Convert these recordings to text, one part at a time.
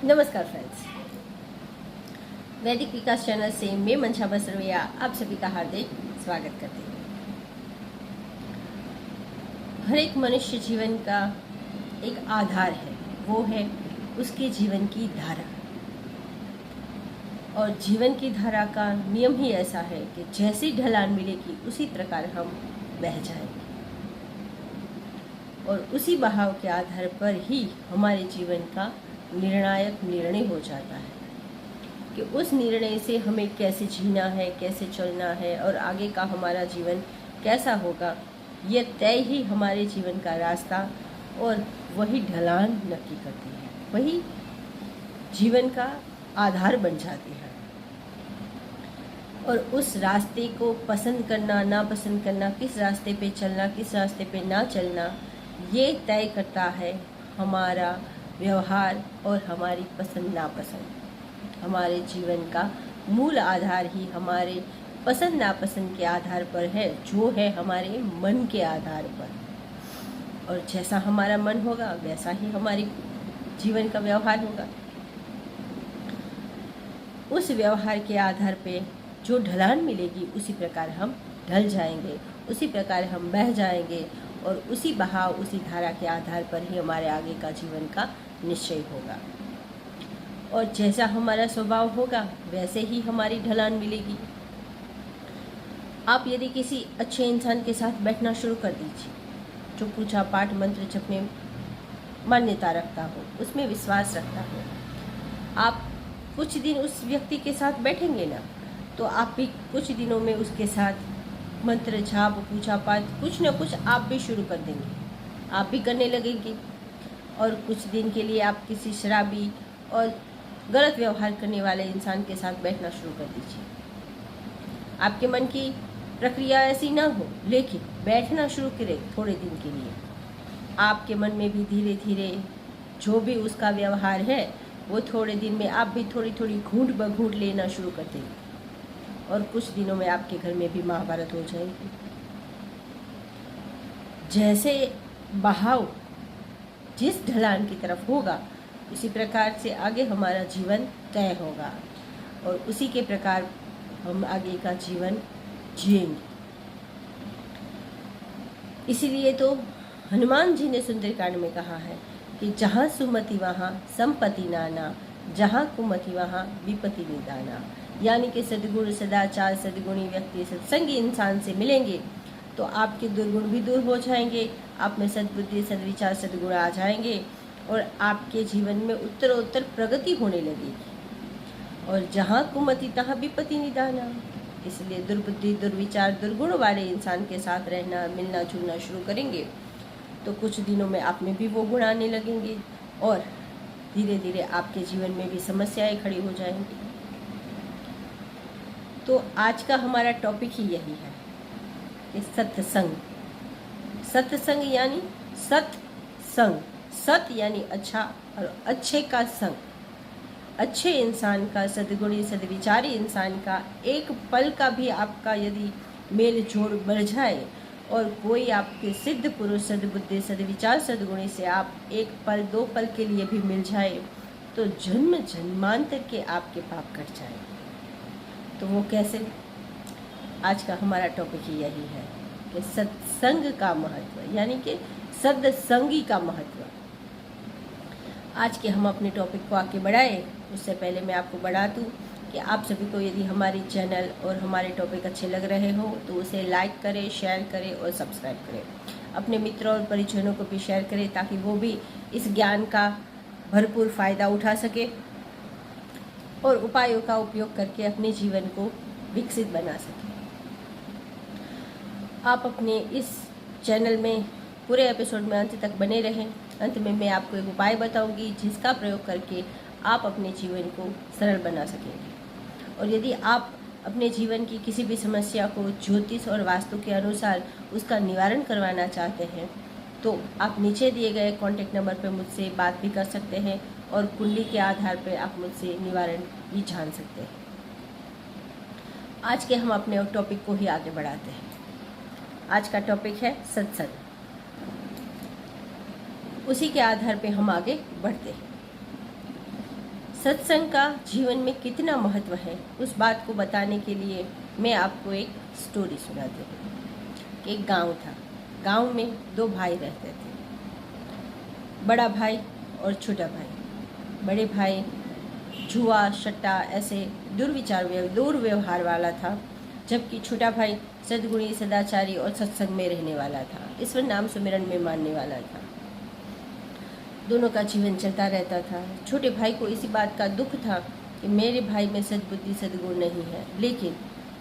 नमस्कार फ्रेंड्स, वैदिक विकास चैनल से मैं मंशा बसरवैया आप सभी का हार्दिक स्वागत करती हूँ। हर एक मनुष्य जीवन का एक आधार है, वो है उसके जीवन की धारा। और जीवन की धारा का नियम ही ऐसा है कि जैसी ढलान मिलेगी उसी प्रकार हम बह जाएंगे, और उसी बहाव के आधार पर ही हमारे जीवन का निर्णायक निर्णय हो जाता है कि उस निर्णय से हमें कैसे जीना है, कैसे चलना है और आगे का हमारा जीवन कैसा होगा। यह तय ही हमारे जीवन का रास्ता और वही ढलान नक्की करती है, वही जीवन का आधार बन जाती है। और उस रास्ते को पसंद करना, ना पसंद करना, किस रास्ते पे चलना, किस रास्ते पे ना चलना, ये तय करता है हमारा व्यवहार और हमारी पसंद नापसंद। हमारे जीवन का मूल आधार ही हमारे पसंद नापसंद के आधार पर है, जो है हमारे मन के आधार पर। और जैसा हमारा मन होगा वैसा ही हमारे जीवन का व्यवहार होगा। उस व्यवहार के आधार पे जो ढलान मिलेगी उसी प्रकार हम ढल जाएंगे, उसी प्रकार हम बह जाएंगे, और उसी बहाव, उसी धारा के आधार पर ही हमारे आगे का जीवन का निश्चय होगा। और जैसा हमारा स्वभाव होगा वैसे ही हमारी ढलान मिलेगी। आप यदि किसी अच्छे इंसान के साथ बैठना शुरू कर दीजिए, जो पूजा पाठ मंत्र जप में मान्यता रखता हो, उसमें विश्वास रखता हो, आप कुछ दिन उस व्यक्ति के साथ बैठेंगे ना, तो आप भी कुछ दिनों में उसके साथ मंत्र जाप, पूजा पाठ कुछ न कुछ आप भी शुरू कर देंगे, आप भी करने लगेंगे। और कुछ दिन के लिए आप किसी शराबी और गलत व्यवहार करने वाले इंसान के साथ बैठना शुरू कर दीजिए। आपके मन की प्रक्रिया ऐसी ना हो, लेकिन बैठना शुरू करें थोड़े दिन के लिए, आपके मन में भी धीरे धीरे जो भी उसका व्यवहार है वो थोड़े दिन में आप भी थोड़ी थोड़ी घूंट ब घूंट लेना शुरू कर देंगे, और कुछ दिनों में आपके घर में भी महाभारत हो जाएगी। जैसे बहाव जिस ढलान की तरफ होगा उसी प्रकार से आगे हमारा जीवन तय होगा, और उसी के प्रकार हम आगे का जीवन जिएंगे। इसीलिए तो हनुमान जी ने सुंदरकांड में कहा है कि जहाँ सुमति वहाँ संपत्ति नाना, जहाँ कुमति वहाँ विपत्ति निदाना। यानी कि सद्गुण, सदाचार, सद्गुणी व्यक्ति, सत्संगी इंसान से मिलेंगे तो आपके दुर्गुण भी दूर हो जाएंगे, आप में सद्बुद्धि, सद्विचार, सद्गुण आ जाएंगे, और आपके जीवन में उत्तरोत्तर प्रगति होने लगेगी। और जहाँ कुमति तहाँ विपत्ति निदाना। इसलिए दुर्बुद्धि, दुर्विचार, दुर्गुण वाले इंसान के साथ रहना, मिलना जुलना शुरू करेंगे तो कुछ दिनों में आप में भी वो गुण आने लगेंगे, और धीरे धीरे आपके जीवन में भी समस्याएं खड़ी हो जाएंगी। तो आज का हमारा टॉपिक ही यही है कि सत्संग। सत्संग यानी सत्संग, सत यानी अच्छा, और अच्छे का संग, अच्छे इंसान का, सद्गुणी सद्विचारी इंसान का एक पल का भी आपका यदि मेल जोड़ बढ़ जाए, और कोई आपके सिद्ध पुरुष, सद्बुद्धि, सद्विचार, सद्गुणी से आप एक पल, दो पल के लिए भी मिल जाए तो जन्म जन्मांतर के आपके पाप कट जाए। तो वो कैसे? आज का हमारा टॉपिक ही यही है कि सत्संग का महत्व, यानी कि सत्संगी का महत्व। आज के हम अपने टॉपिक को आगे बढ़ाएं, उससे पहले मैं आपको बता दूं कि आप सभी को यदि हमारी चैनल और हमारे टॉपिक अच्छे लग रहे हो तो उसे लाइक करें, शेयर करें और सब्सक्राइब करें। अपने मित्रों और परिजनों को भी शेयर करें ताकि वो भी इस ज्ञान का भरपूर फ़ायदा उठा सके और उपायों का उपयोग करके अपने जीवन को विकसित बना सके। आप अपने इस चैनल में पूरे एपिसोड में अंत तक बने रहें। अंत में मैं आपको एक उपाय बताऊंगी जिसका प्रयोग करके आप अपने जीवन को सरल बना सकेंगे। और यदि आप अपने जीवन की किसी भी समस्या को ज्योतिष और वास्तु के अनुसार उसका निवारण करवाना चाहते हैं तो आप नीचे दिए गए कॉन्टैक्ट नंबर पर मुझसे बात भी कर सकते हैं, और कुंडली के आधार पर आप मुझसे निवारण भी जान सकते हैं। आज के हम अपने टॉपिक को ही आगे बढ़ाते हैं। आज का टॉपिक है सत्संग। उसी के आधार पे हम आगे बढ़ते हैं। सत्संग का जीवन में कितना महत्व है, उस बात को बताने के लिए मैं आपको एक स्टोरी सुनाती हूँ। एक गांव था। गांव में दो भाई रहते थे, बड़ा भाई और छोटा भाई। बड़े भाई जुआ सट्टा ऐसे दुर्व्यवहार वाला था, जबकि छोटा भाई सद्गुणी सदाचारी और सत्संग में रहने वाला था, ईश्वर नाम सुमिरन में मानने वाला था। दोनों का जीवन चलता रहता था। छोटे भाई को इसी बात का दुख था कि मेरे भाई में सद्बुद्धि सद्गुण नहीं है, लेकिन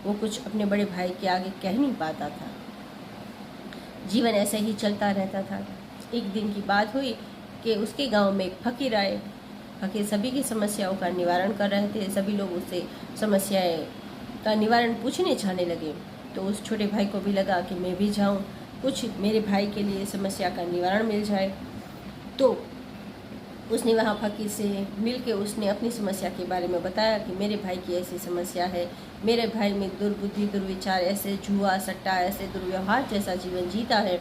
वो कुछ अपने बड़े भाई के आगे कह नहीं पाता था। जीवन ऐसे ही चलता रहता था। एक दिन की बात हुई कि उसके गांव में एक फकीर आए। फकीर सभी की समस्याओं का निवारण कर रहे थे। सभी लोग उससे समस्याएं का निवारण पूछने जाने लगे। तो उस छोटे भाई को भी लगा कि मैं भी जाऊं, कुछ मेरे भाई के लिए समस्या का निवारण मिल जाए। तो उसने वहाँ फकीर से मिल के उसने अपनी समस्या के बारे में बताया कि मेरे भाई की ऐसी समस्या है, मेरे भाई में दुर्बुद्धि दुर्विचार, ऐसे जुआ सट्टा ऐसे दुर्व्यवहार जैसा जीवन जीता है।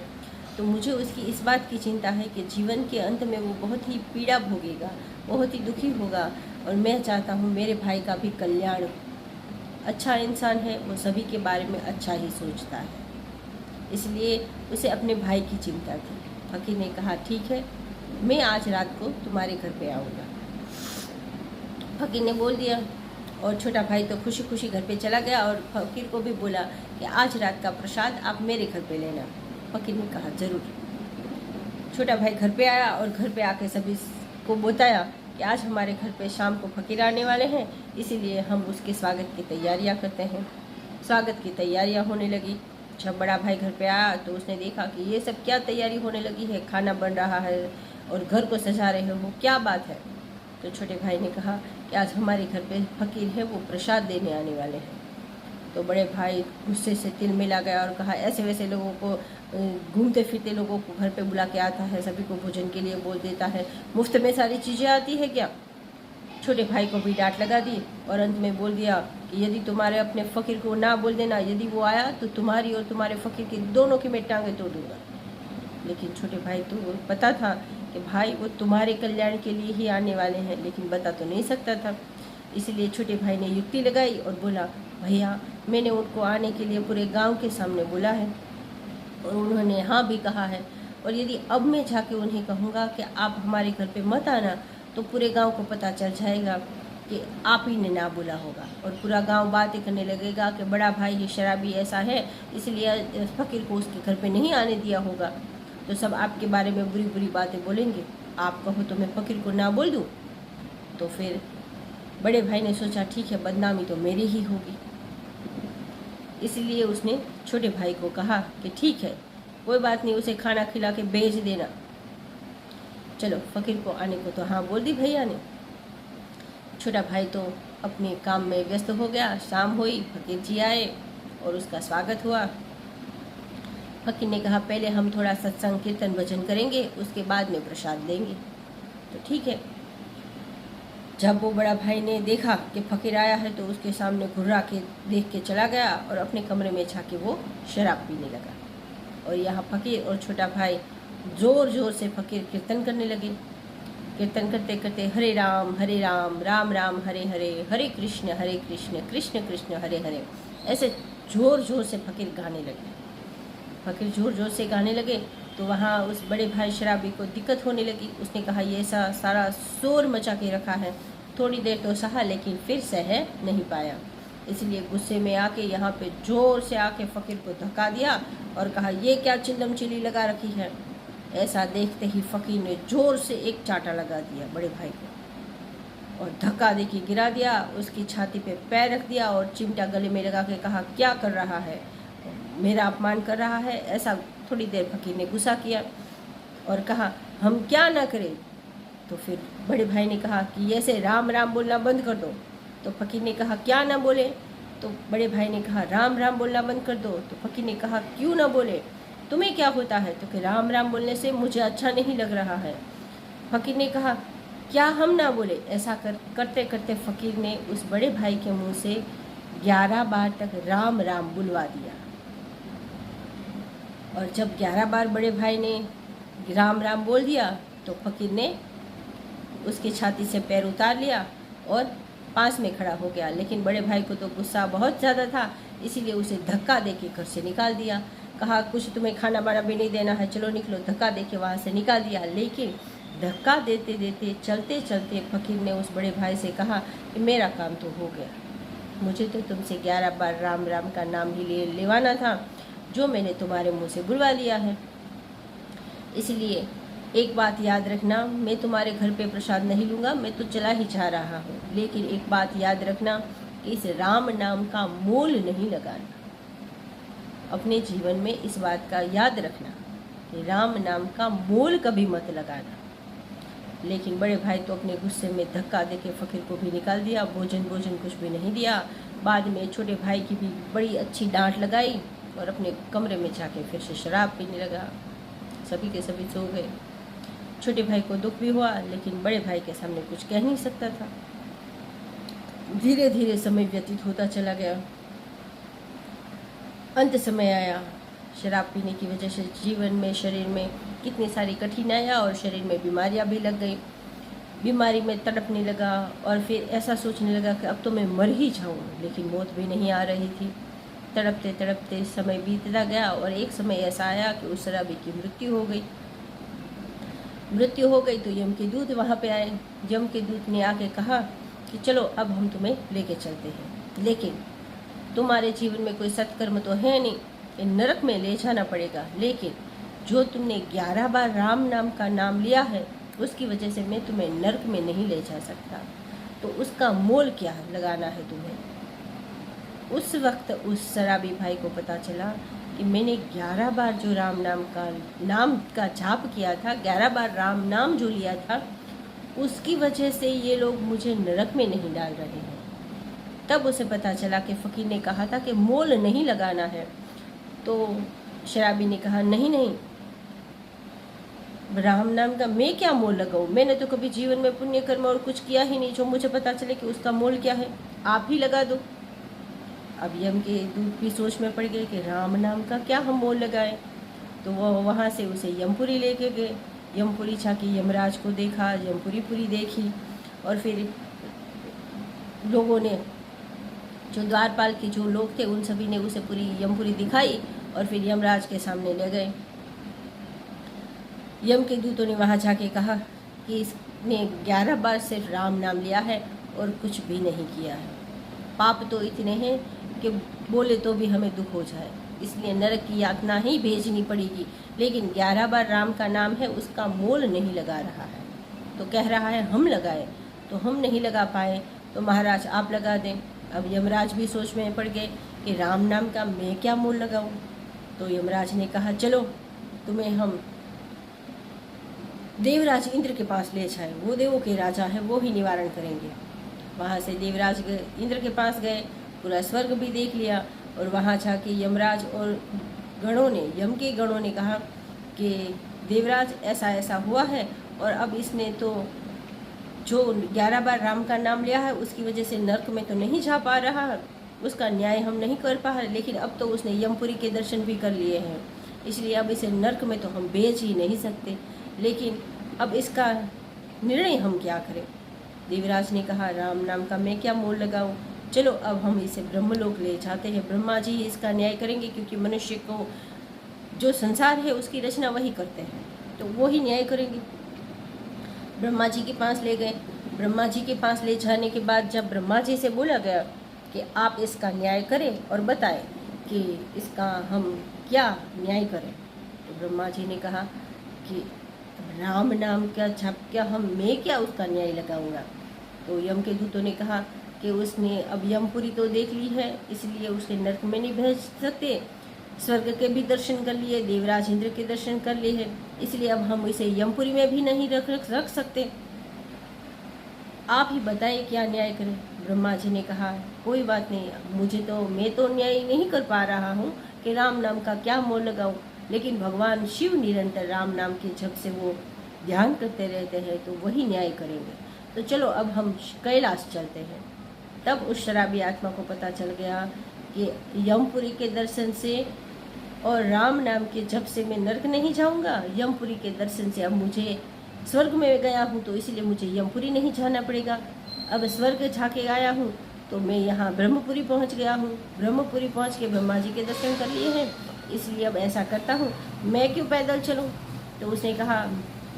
तो मुझे उसकी इस बात की चिंता है कि जीवन के अंत में वो बहुत ही पीड़ा भोगेगा, बहुत ही दुखी होगा, और मैं चाहता हूँ मेरे भाई का भी कल्याण। अच्छा इंसान है, वो सभी के बारे में अच्छा ही सोचता है, इसलिए उसे अपने भाई की चिंता थी। फकीर ने कहा ठीक है, मैं आज रात को तुम्हारे घर पे आऊँगा। फकीर ने बोल दिया और छोटा भाई तो खुशी खुशी घर पे चला गया और फकीर को भी बोला कि आज रात का प्रसाद आप मेरे घर पे लेना। फकीर ने कहा ज़रूर। छोटा भाई घर पे आया और घर पे आके सभी को बताया कि आज हमारे घर पे शाम को फकीर आने वाले हैं, इसीलिए हम उसके स्वागत की तैयारियां करते हैं। स्वागत की तैयारियां होने लगी। जब बड़ा भाई घर पे आया तो उसने देखा कि ये सब क्या तैयारी होने लगी है, खाना बन रहा है और घर को सजा रहे हो, क्या बात है। तो छोटे भाई ने कहा कि आज हमारे घर पे फकीर है, वो प्रसाद देने आने वाले हैं। तो बड़े भाई गुस्से से तिल मिला गया और कहा ऐसे वैसे लोगों को, घूमते फिरते लोगों को घर पे बुला के आता है, सभी को भोजन के लिए बोल देता है, मुफ्त में सारी चीज़ें आती है क्या। छोटे भाई को भी डांट लगा दी और अंत में बोल दिया कि यदि तुम्हारे अपने फ़कीर को ना बोल देना, यदि वो आया तो तुम्हारी और तुम्हारे फ़कीर की दोनों की मैं टांगें तोड़ दूँगा। लेकिन छोटे भाई तो पता था कि भाई वो तुम्हारे कल्याण के लिए ही आने वाले हैं, लेकिन बता तो नहीं सकता था। इसलिए छोटे भाई ने युक्ति लगाई और बोला भैया, मैंने उनको आने के लिए पूरे गांव के सामने बुला है और उन्होंने हाँ भी कहा है, और यदि अब मैं जाके उन्हें कहूँगा कि आप हमारे घर पे मत आना तो पूरे गांव को पता चल जाएगा कि आप ही ने ना बोला होगा, और पूरा गांव बातें करने लगेगा कि बड़ा भाई ये शराबी ऐसा है, इसलिए फ़कीर को उसके घर पे नहीं आने दिया होगा। तो सब आपके बारे में बुरी बुरी बातें बोलेंगे। आप कहो तो मैं फ़कीर को ना बोल दूँ। तो फिर बड़े भाई ने सोचा ठीक है, बदनामी तो मेरी ही होगी। इसलिए उसने छोटे भाई को कहा कि ठीक है, कोई बात नहीं, उसे खाना खिला के भेज देना। चलो, फ़कीर को आने को तो हाँ बोल दी भैया ने। छोटा भाई तो अपने काम में व्यस्त हो गया। शाम हुई, फ़कीर जी आए और उसका स्वागत हुआ। फ़कीर ने कहा पहले हम थोड़ा सत्संग कीर्तन भजन करेंगे, उसके बाद में प्रसाद देंगे। तो ठीक है। जब वो बड़ा भाई ने देखा कि फ़कीर आया है तो उसके सामने घुर्रा के देख के चला गया और अपने कमरे में जाके वो शराब पीने लगा। और यहाँ फ़कीर और छोटा भाई ज़ोर ज़ोर से फ़कीर कीर्तन करने लगे। कीर्तन करते करते हरे राम राम राम हरे हरे, हरे कृष्ण कृष्ण कृष्ण हरे हरे, ऐसे ज़ोर ज़ोर से फ़कीर गाने लगे। फ़कीर ज़ोर ज़ोर से गाने लगे तो वहाँ उस बड़े भाई शराबी को दिक्कत होने लगी। उसने कहा ये ऐसा सारा शोर मचा के रखा है, थोड़ी देर तो सहा लेकिन फिर सह नहीं पाया। इसलिए गुस्से में आके यहाँ पे ज़ोर से आके फ़कीर को धक्का दिया और कहा ये क्या चिल्लम चिल्ली लगा रखी है। ऐसा देखते ही फ़कीर ने ज़ोर से एक चाटा लगा दिया बड़े भाई को और धक्का दे के गिरा दिया। उसकी छाती पे पैर रख दिया और चिमटा गले में लगा के कहा क्या कर रहा है, मेरा अपमान कर रहा है। ऐसा थोड़ी देर फ़कीर ने गुस्सा किया और कहा हम क्या ना करें। तो फिर बड़े भाई ने कहा कि ऐसे राम राम बोलना बंद कर दो। तो फ़कीर ने कहा क्या ना बोले। तो बड़े भाई ने कहा राम राम बोलना बंद कर दो। तो फ़कीर ने कहा क्यों ना बोले, तुम्हें क्या होता है। तो कि राम राम बोलने से मुझे अच्छा नहीं लग रहा है। फ़कीर ने कहा क्या हम ना बोले। ऐसा करते करते फ़कीर ने उस बड़े भाई के मुंह से 11 बार तक राम राम बुलवा दिया। और जब 11 बार बड़े भाई ने राम राम बोल दिया तो फ़कीर ने उसकी छाती से पैर उतार लिया और पास में खड़ा हो गया। लेकिन बड़े भाई को तो गुस्सा बहुत ज़्यादा था, इसीलिए उसे धक्का देके घर से निकाल दिया। कहा कुछ तुम्हें खाना वाना भी नहीं देना है, चलो निकलो। धक्का देके वहाँ से निकाल दिया। लेकिन धक्का देते देते चलते चलते फ़कीर ने उस बड़े भाई से कहा कि मेरा काम तो हो गया, मुझे तो तुमसे 11 बार राम राम का नाम ही लेवाना था, जो मैंने तुम्हारे मुँह से बुलवा लिया है। इसलिए एक बात याद रखना, मैं तुम्हारे घर पे प्रसाद नहीं लूँगा, मैं तो चला ही जा रहा हूँ। लेकिन एक बात याद रखना कि इस राम नाम का मोल नहीं लगाना। अपने जीवन में इस बात का याद रखना कि राम नाम का मोल कभी मत लगाना। लेकिन बड़े भाई तो अपने गुस्से में धक्का देके फ़कीर को भी निकाल दिया। भोजन कुछ भी नहीं दिया। बाद में छोटे भाई की भी बड़ी अच्छी डांट लगाई और अपने कमरे में जाके फिर से शराब पीने लगा। सभी के सभी सो गए। छोटे भाई को दुख भी हुआ, लेकिन बड़े भाई के सामने कुछ कह नहीं सकता था। धीरे धीरे समय व्यतीत होता चला गया। अंत समय आया। शराब पीने की वजह से जीवन में, शरीर में कितनी सारी कठिनाइयाँ और शरीर में बीमारियाँ भी लग गई। बीमारी में तड़पने लगा और फिर ऐसा सोचने लगा कि अब तो मैं मर ही जाऊँ, लेकिन मौत भी नहीं आ रही थी। तड़पते तड़पते समय बीतता गया और एक समय ऐसा आया कि उस शराबी की मृत्यु हो गई। तो यम के दूत वहाँ पे आए। यम के दूत ने आके कहा कि चलो अब हम तुम्हें लेके चलते हैं, लेकिन तुम्हारे जीवन में कोई सत्कर्म तो है नहीं, कि नरक में ले जाना पड़ेगा। लेकिन जो तुमने 11 बार राम नाम का नाम लिया है, उसकी वजह से मैं तुम्हें नरक में नहीं ले जा सकता। तो उसका मोल क्या लगाना है तुम्हें। उस वक्त उस शराबी भाई को पता चला कि मैंने 11 बार जो राम नाम का जाप किया था, 11 बार राम नाम जो लिया था, उसकी वजह से ये लोग मुझे नरक में नहीं डाल रहे हैं। तब उसे पता चला कि फ़कीर ने कहा था कि मोल नहीं लगाना है। तो शराबी ने कहा नहीं, राम नाम का मैं क्या मोल लगाऊं, मैंने तो कभी जीवन में पुण्य कर्म और कुछ किया ही नहीं जो मुझे पता चले कि उसका मोल क्या है, आप ही लगा दो। अब यम के दूत भी सोच में पड़ गए कि राम नाम का क्या हम मोल लगाएं। तो वो वहाँ से उसे यमपुरी लेके गए। यमपुरी जाके यमराज को देखा, यमपुरी देखी और फिर लोगों ने, जो द्वारपाल के जो लोग थे, उन सभी ने उसे पूरी यमपुरी दिखाई और फिर यमराज के सामने ले गए। यम के दूतों ने वहाँ जाके कहा कि इसने 11 बार सिर्फ राम नाम लिया है और कुछ भी नहीं किया है। पाप तो इतने हैं कि बोले तो भी हमें दुख हो जाए, इसलिए नरक की यातना ही भेजनी पड़ेगी। लेकिन 11 बार राम का नाम है, उसका मोल नहीं लगा रहा है। तो कह रहा है हम लगाए, तो हम नहीं लगा पाए, तो महाराज आप लगा दें। अब यमराज भी सोच में पड़ गए कि राम नाम का मैं क्या मोल लगाऊं। तो यमराज ने कहा चलो तुम्हें हम देवराज इंद्र के पास ले जाएं, वो देवों के राजा है, वो ही निवारण करेंगे। वहाँ से देवराज इंद्र के पास गए, पूरा स्वर्ग भी देख लिया और वहाँ जाके यमराज और गणों ने, यम के गणों ने कहा कि देवराज ऐसा ऐसा हुआ है और अब इसने तो जो 11 बार राम का नाम लिया है उसकी वजह से नरक में तो नहीं जा पा रहा, उसका न्याय हम नहीं कर पा रहे, लेकिन अब तो उसने यमपुरी के दर्शन भी कर लिए हैं, इसलिए अब इसे नरक में तो हम भेज ही नहीं सकते। लेकिन अब इसका निर्णय हम क्या करें। देवराज ने कहा राम नाम का मैं क्या मोल लगाऊं, चलो अब हम इसे ब्रह्मलोक ले जाते हैं, ब्रह्मा जी इसका न्याय करेंगे, क्योंकि मनुष्य को जो संसार है उसकी रचना वही करते हैं, तो वो ही न्याय करेंगे। ब्रह्मा जी के पास ले गए। ब्रह्मा जी के पास ले जाने के बाद जब ब्रह्मा जी से बोला गया कि आप इसका न्याय करें और बताएं कि इसका हम क्या न्याय करें, तो ब्रह्मा जी ने कहा कि राम नाम का जप क्या मैं क्या उसका न्याय लगाऊंगा। तो यम के दूतों ने कहा कि उसने अब यमपुरी तो देख ली है, इसलिए उसे नरक में नहीं भेज सकते, स्वर्ग के भी दर्शन कर लिए, देवराज इंद्र के दर्शन कर लिए हैं, इसलिए अब हम इसे यमपुरी में भी नहीं रख सकते, आप ही बताएं क्या न्याय करें। ब्रह्मा जी ने कहा कोई बात नहीं, मैं तो न्याय नहीं कर पा रहा हूँ कि राम नाम का क्या मोल लगाऊं, लेकिन भगवान शिव निरंतर राम नाम के जप से वो ध्यान करते रहते हैं, तो वही न्याय करेंगे। तो चलो अब हम कैलाश चलते हैं। तब उस शराबी आत्मा को पता चल गया कि यमपुरी के दर्शन से और राम नाम के जप से मैं नरक नहीं जाऊंगा, यमपुरी के दर्शन से अब मुझे स्वर्ग में गया हूँ, तो इसलिए मुझे यमपुरी नहीं जाना पड़ेगा। अब स्वर्ग झाके आया हूँ तो मैं यहाँ ब्रह्मपुरी पहुँच गया हूँ, ब्रह्मपुरी पहुँच के ब्रह्मा जी के दर्शन कर लिए हैं, इसलिए अब ऐसा करता हूँ, मैं क्यों पैदल चलूँ। तो उसने कहा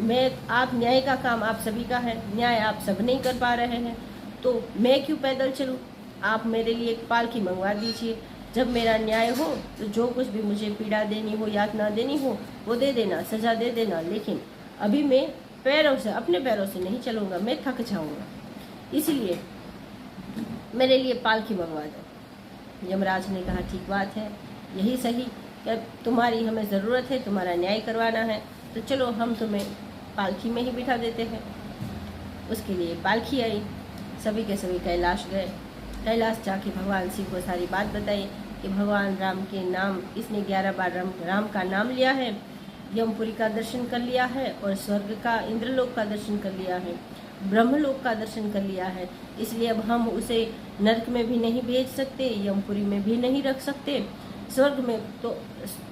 मैं आप न्याय का काम आप सभी का है, न्याय आप सब नहीं कर पा रहे हैं, तो मैं क्यों पैदल चलूँ, आप मेरे लिए एक पालकी मंगवा दीजिए, जब मेरा न्याय हो तो जो कुछ भी मुझे पीड़ा देनी हो, यातना देनी हो वो दे देना, सज़ा दे देना, लेकिन अभी मैं अपने पैरों से नहीं चलूँगा, मैं थक जाऊँगा, इसलिए मेरे लिए पालकी मंगवा दो। यमराज ने कहा ठीक बात है, यही सही, जब तुम्हारी हमें ज़रूरत है, तुम्हारा न्याय करवाना है, तो चलो हम तुम्हें पालकी में ही बिठा देते हैं। उसके लिए पालकी आई, सभी के सभी कैलाश गए। कैलाश जाके भगवान शिव को सारी बात बताई कि भगवान राम के नाम, इसने 11 बार राम का नाम लिया है, यमपुरी का दर्शन कर लिया है और स्वर्ग का इंद्रलोक का दर्शन कर लिया है, ब्रह्मलोक का दर्शन कर लिया है, इसलिए अब हम उसे नरक में भी नहीं भेज सकते, यमपुरी में भी नहीं रख सकते, स्वर्ग में तो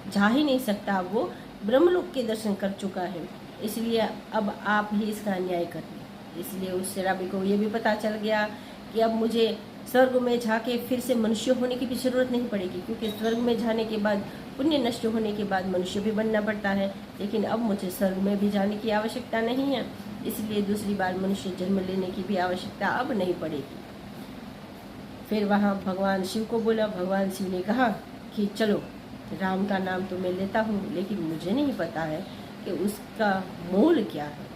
जा ही नहीं सकता, वो ब्रह्मलोक के दर्शन कर चुका है, इसलिए अब आप ही इसका न्याय करिए। इसलिए उस शराबी को ये भी पता चल गया कि अब मुझे स्वर्ग में जाके फिर से मनुष्य होने की भी ज़रूरत नहीं पड़ेगी, क्योंकि स्वर्ग में जाने के बाद, पुण्य नष्ट होने के बाद मनुष्य भी बनना पड़ता है, लेकिन अब मुझे स्वर्ग में भी जाने की आवश्यकता नहीं है, इसलिए दूसरी बार मनुष्य जन्म लेने की भी आवश्यकता अब नहीं पड़ेगी। फिर वहाँ भगवान शिव को बोला, भगवान शिव ने कहा कि चलो राम का नाम तो मैं लेता हूँ, लेकिन मुझे नहीं पता है कि उसका मोल क्या है,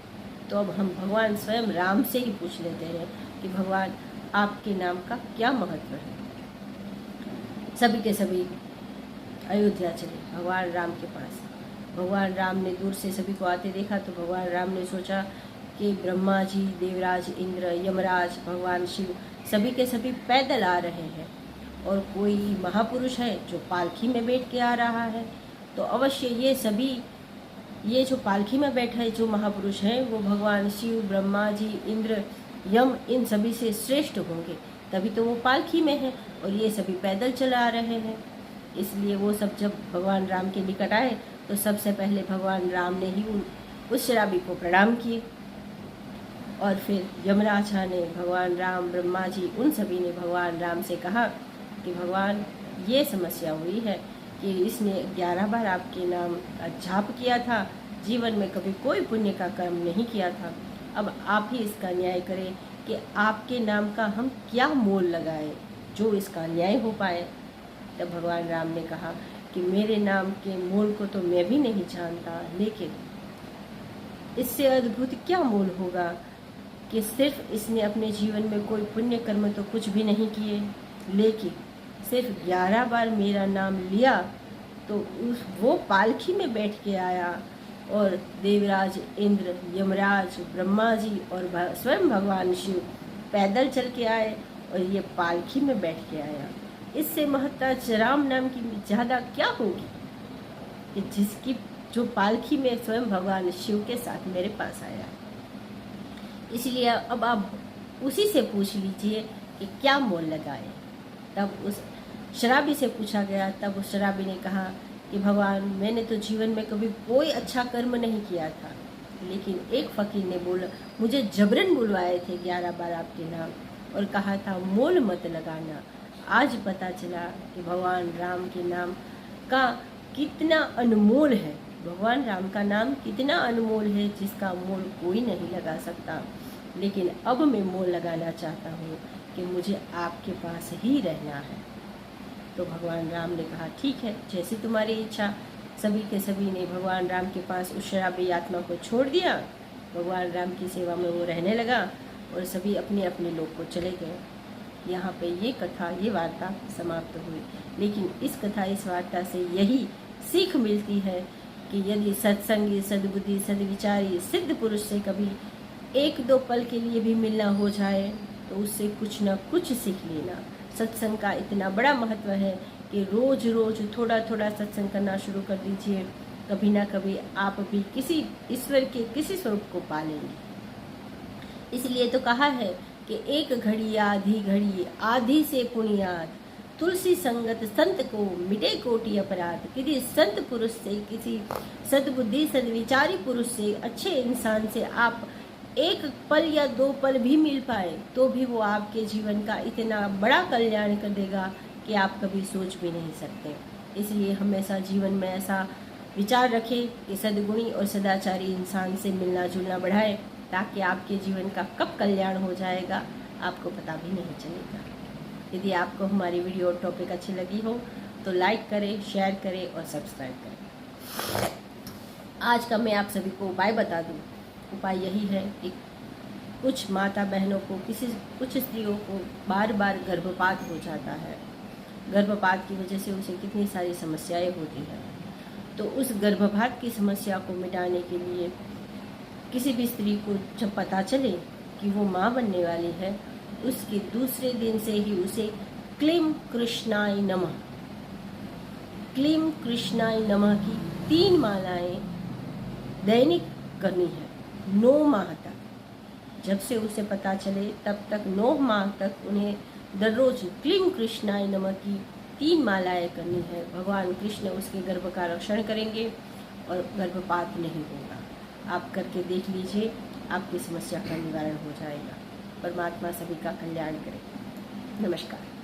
तो अब हम भगवान स्वयं राम से ही पूछ लेते हैं कि भगवान आपके नाम का क्या महत्व है। सभी के सभी अयोध्या चले भगवान राम के पास। भगवान राम ने दूर से सभी को आते देखा तो भगवान राम ने सोचा कि ब्रह्मा जी, देवराज इंद्र, यमराज, भगवान शिव सभी के सभी पैदल आ रहे हैं और कोई महापुरुष है जो पालकी में बैठ के आ रहा है, तो अवश्य ये जो पालकी में बैठा है जो महापुरुष हैं वो भगवान शिव, ब्रह्मा जी, इंद्र, यम, इन सभी से श्रेष्ठ होंगे, तभी तो वो पालकी में है और ये सभी पैदल चला आ रहे हैं। इसलिए वो सब जब भगवान राम के निकट आए तो सबसे पहले भगवान राम ने ही उस शराबी को प्रणाम किए और फिर यमराजा ने, भगवान राम, ब्रह्मा जी, उन सभी ने भगवान राम से कहा कि भगवान ये समस्या हुई है कि इसने 11 बार आपके नाम का जाप किया था, जीवन में कभी कोई पुण्य का कर्म नहीं किया था, अब आप ही इसका न्याय करें कि आपके नाम का हम क्या मोल लगाएं जो इसका न्याय हो पाए। तब भगवान राम ने कहा कि मेरे नाम के मोल को तो मैं भी नहीं जानता, लेकिन इससे अद्भुत क्या मोल होगा कि सिर्फ इसने अपने जीवन में कोई पुण्य कर्म तो कुछ भी नहीं किए, लेकिन सिर्फ 11 बार मेरा नाम लिया तो वो पालकी में बैठ के आया और देवराज इंद्र, यमराज, ब्रह्मा जी और स्वयं भगवान शिव पैदल चल के आए और ये पालकी में बैठ के आया। इससे महत्ता राम नाम की ज़्यादा क्या होगी कि जिसकी जो पालकी में स्वयं भगवान शिव के साथ मेरे पास आया। इसलिए अब आप उसी से पूछ लीजिए कि क्या मोल लगाए। तब उस शराबी से पूछा गया, तब उस शराबी ने कहा कि भगवान मैंने तो जीवन में कभी कोई अच्छा कर्म नहीं किया था, लेकिन एक फ़कीर ने बोला, मुझे जबरन बुलवाए थे 11 बार आपके नाम और कहा था मोल मत लगाना। आज पता चला कि भगवान राम के नाम का कितना अनमोल है, भगवान राम का नाम कितना अनमोल है जिसका मोल कोई नहीं लगा सकता। लेकिन अब मैं मोल लगाना चाहता हूँ कि मुझे आपके पास ही रहना है। तो भगवान राम ने कहा ठीक है, जैसी तुम्हारी इच्छा। सभी के सभी ने भगवान राम के पास उस शराबी आत्मा को छोड़ दिया, भगवान राम की सेवा में वो रहने लगा और सभी अपने अपने लोक को चले गए। यहाँ पे ये कथा, ये वार्ता समाप्त हुई। लेकिन इस कथा, इस वार्ता से यही सीख मिलती है कि यदि सत्संगी, सद्बुद्धि, सद्विचारी सिद्ध पुरुष से कभी 1-2 पल के लिए भी मिलना हो जाए तो उससे कुछ ना कुछ सीख लेना। सत्संग का इतना बड़ा महत्व है कि रोज रोज थोड़ा थोड़ा सत्संग करना शुरू कर दीजिए, कभी ना कभी आप भी किसी ईश्वर के किसी स्वरूप को पा लेंगे। इसलिए तो कहा है कि एक घड़ी आधी घड़ी, आधी से पुण्याद, तुलसी संगत संत को मिटे कोटि अपराध। किसी संत पुरुष से, किसी सद्बुद्धि सद्विचारी पुरुष से, अच्छे इंसान से आप एक पल या 2 पल भी मिल पाए तो भी वो आपके जीवन का इतना बड़ा कल्याण कर देगा कि आप कभी सोच भी नहीं सकते। इसलिए हमेशा जीवन में ऐसा विचार रखें कि सद्गुणी और सदाचारी इंसान से मिलना जुलना बढ़ाएं, ताकि आपके जीवन का कब कल्याण हो जाएगा आपको पता भी नहीं चलेगा। यदि आपको हमारी वीडियो और टॉपिक अच्छी लगी हो तो लाइक करें, शेयर करें और सब्सक्राइब करें। आज का मैं आप सभी को उपाय बता दूं। उपाय यही है कि कुछ माता बहनों को कुछ स्त्रियों को बार बार गर्भपात हो जाता है। गर्भपात की वजह से उसे कितनी सारी समस्याएं होती हैं। तो उस गर्भपात की समस्या को मिटाने के लिए किसी भी स्त्री को जब पता चले कि वो माँ बनने वाली है, उसके दूसरे दिन से ही उसे क्लीं कृष्णाय नमः, क्लीं कृष्णाय नमः की 3 मालाएं दैनिक करनी है 9 माह तक। जब से उसे पता चले तब तक 9 माह तक उन्हें दररोज क्लीं कृष्णाय नमः की 3 मालाएं करनी है। भगवान कृष्ण उसके गर्भ का रक्षण करेंगे और गर्भपात नहीं होगा। आप करके देख लीजिए, आपकी समस्या का निवारण हो जाएगा। परमात्मा सभी का कल्याण करे। नमस्कार।